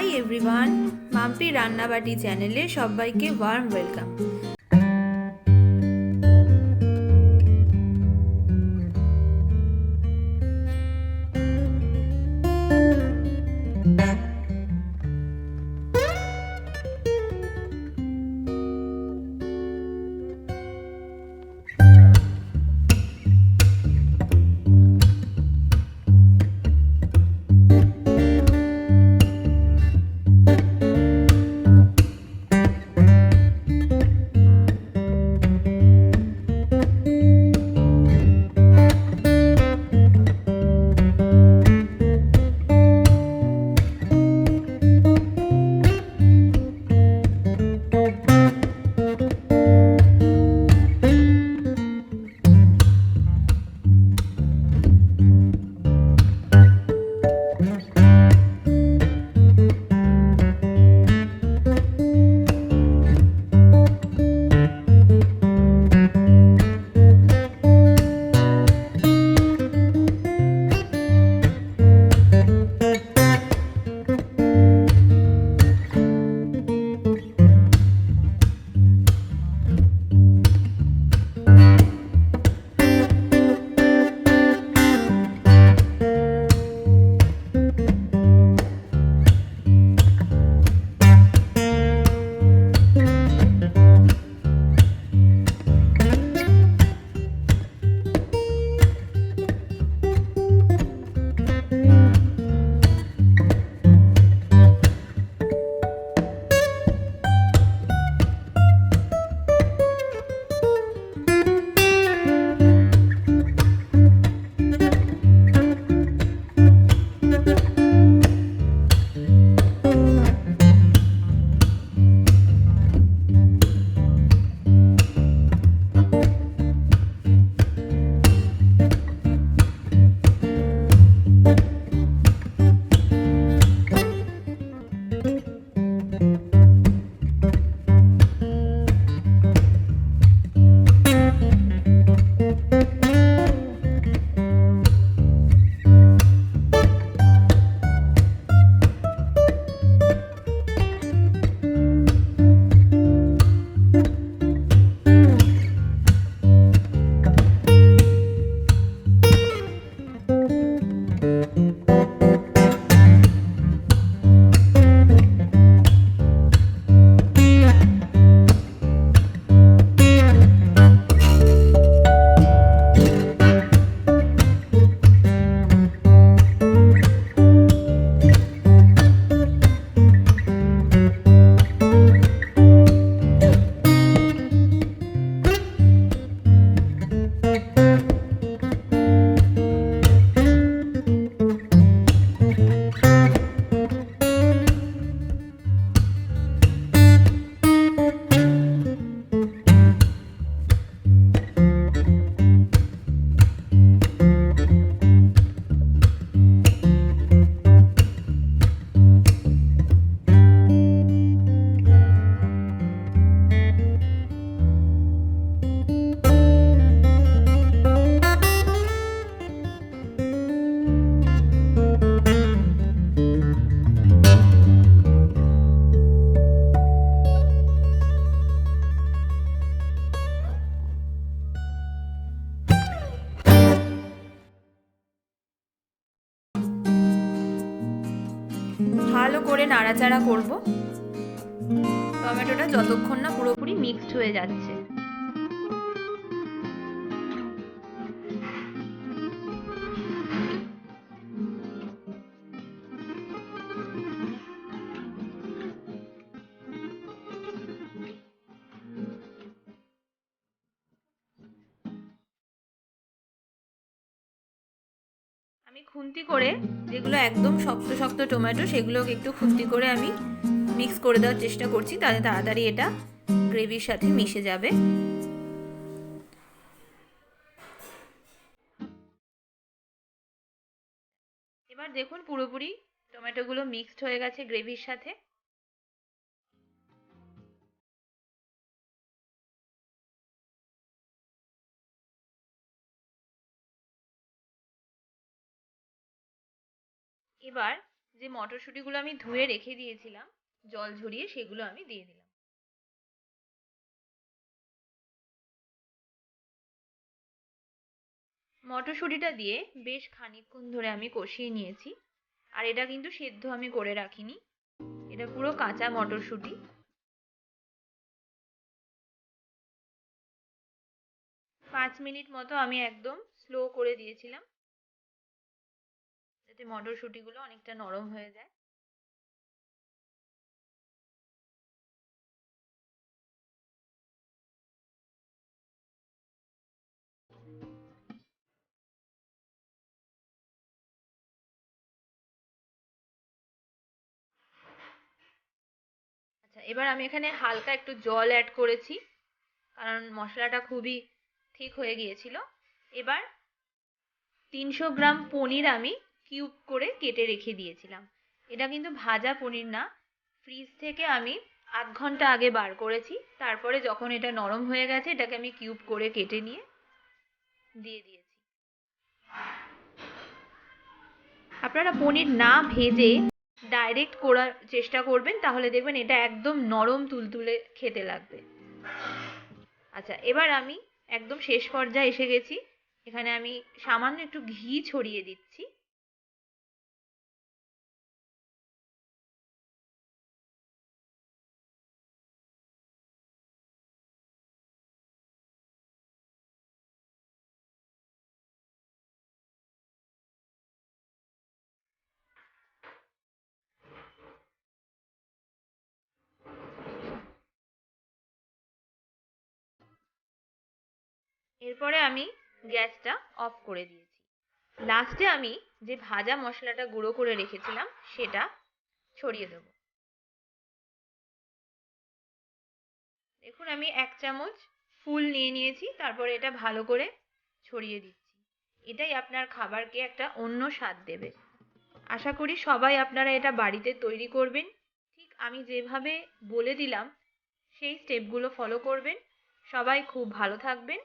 Hi everyone, Mampi রান্নাবাটি চ্যানেলে সবাইকে warm welcome. ভালো করে নাড়াচাড়া করব টমেটোটা যতক্ষণ না পুরোপুরি মিক্সড হয়ে যাচ্ছে। আমি খুন্তি করে যেগুলো একদম শক্ত শক্ত টমেটো সেগুলোকে একটু খুন্তি করে আমি মিক্স করে দেওয়ার চেষ্টা করছি, তাহলে তাড়াতাড়ি এটা গ্রেভির সাথে মিশে যাবে। এবার দেখুন পুরোপুরি টমেটোগুলো মিক্সড হয়ে গেছে গ্রেভির সাথে। এবার যে মটরশুঁটিগুলো আমি ধুয়ে রেখে দিয়েছিলাম জল ঝরিয়ে, সেগুলো আমি দিয়ে দিলাম। মটরশুঁটিটা দিয়ে বেশ খানিকক্ষণ ধরে আমি কষিয়ে নিয়েছি। আর এটা কিন্তু সেদ্ধ আমি করে রাখিনি, এটা পুরো কাঁচা মটরশুঁটি। 5 মিনিট মতো আমি একদম স্লো করে দিয়েছিলাম, যাতে মটরশুঁটিগুলো অনেকটা নরম হয়ে যায়। আচ্ছা, এবার আমি এখানে হালকা একটু জল অ্যাড করেছি, কারণ মশলাটা খুবই ঠিক হয়ে গিয়েছিল। এবার 300 গ্রাম পনির আমি কিউব করে কেটে রেখে দিয়েছিলাম। এটা কিন্তু ভাজা পনির না, ফ্রিজ থেকে আমি আধ ঘন্টা আগে বার করেছি। তারপরে যখন এটা নরম হয়ে গেছে, এটাকে আমি কিউব করে কেটে নিয়ে দিয়ে দিয়েছি। আপনারা পনির না ভেজে ডাইরেক্ট করার চেষ্টা করবেন, তাহলে দেখবেন এটা একদম নরম তুলতুলে খেতে লাগবে। আচ্ছা, এবার আমি একদম শেষ পর্যায়ে এসে গেছি। এখানে আমি সামান্য একটু ঘি ছড়িয়ে দিচ্ছি। এরপরে আমি গ্যাসটা অফ করে দিয়েছি। লাস্টে আমি যে ভাজা মশলাটা গুঁড়ো করে রেখেছিলাম সেটা ছড়িয়ে দেবো। দেখুন, আমি 1 চামচ ফুল নিয়ে নিয়েছি, তারপরে এটা ভালো করে ছড়িয়ে দিচ্ছি। এটাই আপনার খাবারকে একটা অন্য স্বাদ দেবে। আশা করি সবাই আপনারা এটা বাড়িতে তৈরি করবেন। ঠিক আমি যেভাবে বলে দিলাম সেই স্টেপগুলো ফলো করবেন। সবাই খুব ভালো থাকবেন।